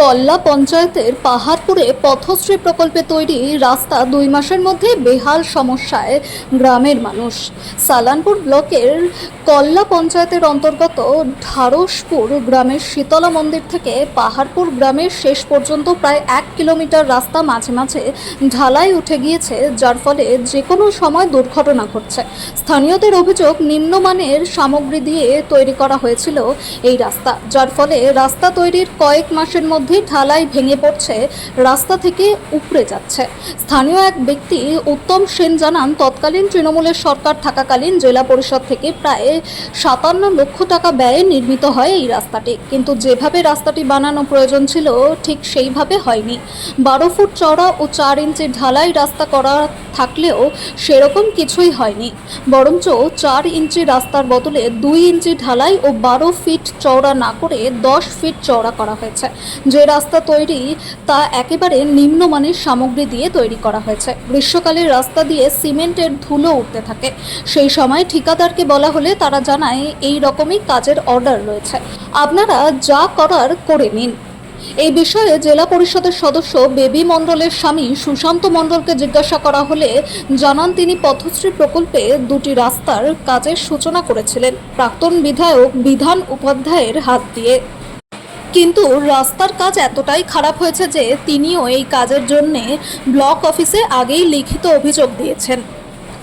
কল্লা পঞ্চায়েতের পাহাড়পুরে পথশ্রী প্রকল্পে তৈরি রাস্তা 2 মাসের মধ্যে বেহাল সমস্যায় গ্রামের মানুষ। সালানপুর ব্লকের কল্লা পঞ্চায়েতের অন্তর্গত ঢারসপুর গ্রামের শীতলা মন্দির থেকে পাহাড়পুর গ্রামের শেষ পর্যন্ত প্রায় 1 কিলোমিটার রাস্তা মাঝে মাঝে ঢালাই উঠে গিয়েছে, যার ফলে যে কোনো সময় দুর্ঘটনা ঘটছে। স্থানীয়দের অভিযোগ, নিম্নমানের সামগ্রী দিয়ে তৈরি করা হয়েছিল এই রাস্তা, যার ফলে রাস্তা তৈরির কয়েক মাসের মধ্যে ঢালাই ভেঙে পড়ছে, রাস্তা থেকে উপড়ে যাচ্ছে। স্থানীয় এক ব্যক্তি উত্তম সেন জানান, তৎকালীন তৃণমূলের সরকার থাকাকালীন জেলা পরিষদ থেকে প্রায় 57 লক্ষ টাকা ব্যয়ে নির্মিত হয় এই রাস্তাটি, কিন্তু যেভাবে রাস্তাটি বানানো প্রয়োজন ছিল ঠিক সেইভাবে হয়নি। 12 ফুট চওড়া ও 4 ইঞ্চি ঢালাই রাস্তা করা থাকলেও সেরকম কিছুই হয়নি, বরঞ্চ 4 ইঞ্চি রাস্তার বদলে 2 ইঞ্চি ঢালাই ও 12 ফিট চওড়া না করে 10 ফিট চওড়া করা হয়েছে। যে রাস্তা তৈরি তা একেবারে নিম্নমানের সামগ্রী দিয়ে তৈরি করা হয়েছে। গ্রীষ্মকালে রাস্তা দিয়ে সিমেন্টের ধুলো উঠতে থাকে। সেই সময় ঠিকাদারকে বলা হলে তারা জানায় এই রকমই কাজের অর্ডার রয়েছে, আপনারা যা করার করে নিন। এই বিষয়ে জেলা পরিষদের সদস্য বেবি মণ্ডলের স্বামী সুশান্ত মণ্ডলকে জিজ্ঞাসা করা হলে জানান, তিনি পথশ্রী প্রকল্পে 2টি রাস্তার কাজের সূচনা করেছিলেন প্রাক্তন বিধায়ক বিধান উপাধ্যায়ের হাত দিয়ে। কিন্তু রাস্তার কাজ এতটাই খারাপ হয়েছে যে তিনিও এই কাজের জন্যে ব্লক অফিসে আগেই লিখিত অভিযোগ দিয়েছেন,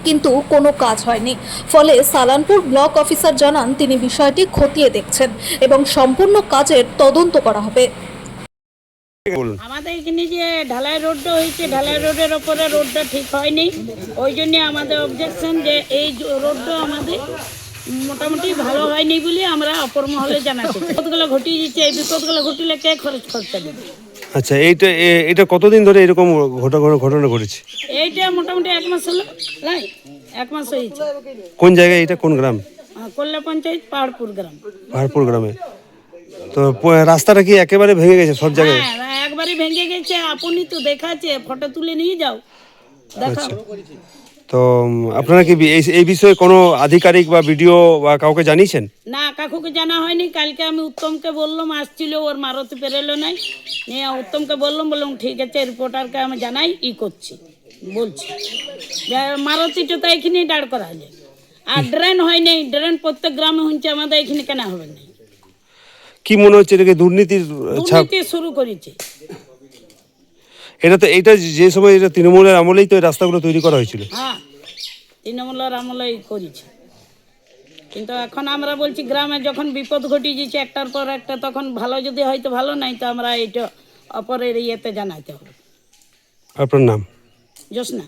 কিন্তু কোনো কাজ হয়নি। ফলে সালানপুর ব্লক অফিসার জানান, তিনি বিষয়টি খতিয়ে দেখছেন এবং সম্পূর্ণ কাজের তদন্ত করা হবে। আমাদের এখানে যে ঢালাই রোডটা হয়েছে, ঢালাই রোডের ওপরে রোডটা ঠিক হয়নি, ওই জন্য আমাদের অবজেকশন যে এই রোডটা আমাদের মোটামুটি ভালো হয়নি বলে আমরা অপর মহলে জানাচ্ছি। বিপদগুলো ঘটিয়ে দিচ্ছে, এই বিপদগুলো ঘটিলে কে খরচ করতে দেবে? আচ্ছা, এটা কতদিন ধরে এরকম ঘটনা ঘটেছে? এইটা মোটামুটি 1 মাস হলো, 1 মাস হয়েছে। কোন জায়গায়, এটা কোন গ্রাম? কল্লা পঞ্চায়েত, পাহাড়পুর গ্রাম। পাহাড়পুর গ্রামে। তো রাস্তাটা কি একেবারে ভেঙে গেছে সব জায়গায়? হ্যাঁ, একবারে ভেঙে গেছে। আপনি তো দেখাচ্ছে, ফটো তুলে নিয়ে যাও, দেখাও। তো আপনারা কি এই বিষয়ে কোনো আধিকারিক বা বিডিও বা কাউকে জানিয়েছেন? না, কাকুকে জানা হয়নি। কালকে আমি উত্তমকে বললাম, আসছিল, ওর মারুতি পেরেলো নাই, নিয়ে উত্তমকে বললাম ঠিক আছে, রিপোর্টারকে আমি জানাই, করছি বলছি যে মারুতিটা তো এখানেই দাঁড় করা যায়। আর ড্রেন হয় নাই, ড্রেন প্রত্যেক গ্রামে হচ্ছে, আমাদের এখানে কেন হবে না? কি মনে হচ্ছে এটাকে দুর্নীতি শুরু করেছে। এটা যে সময় এটা তৃণমূলের আমলেই তো এই রাস্তাগুলো তৈরি করা হয়েছিল। হ্যাঁ, তৃণমূলের আমলেই করেছে, কিন্তু এখন আমরা বলছি গ্রামে যখন বিপদ ঘটিয়ে যাচ্ছে একটার পর একটা, তখন ভালো যদি হয়তো ভালো, নাই তো আমরা এইটা অপরের ইয়েতে জানাইতে হবে। আপনার নাম? জোসনা।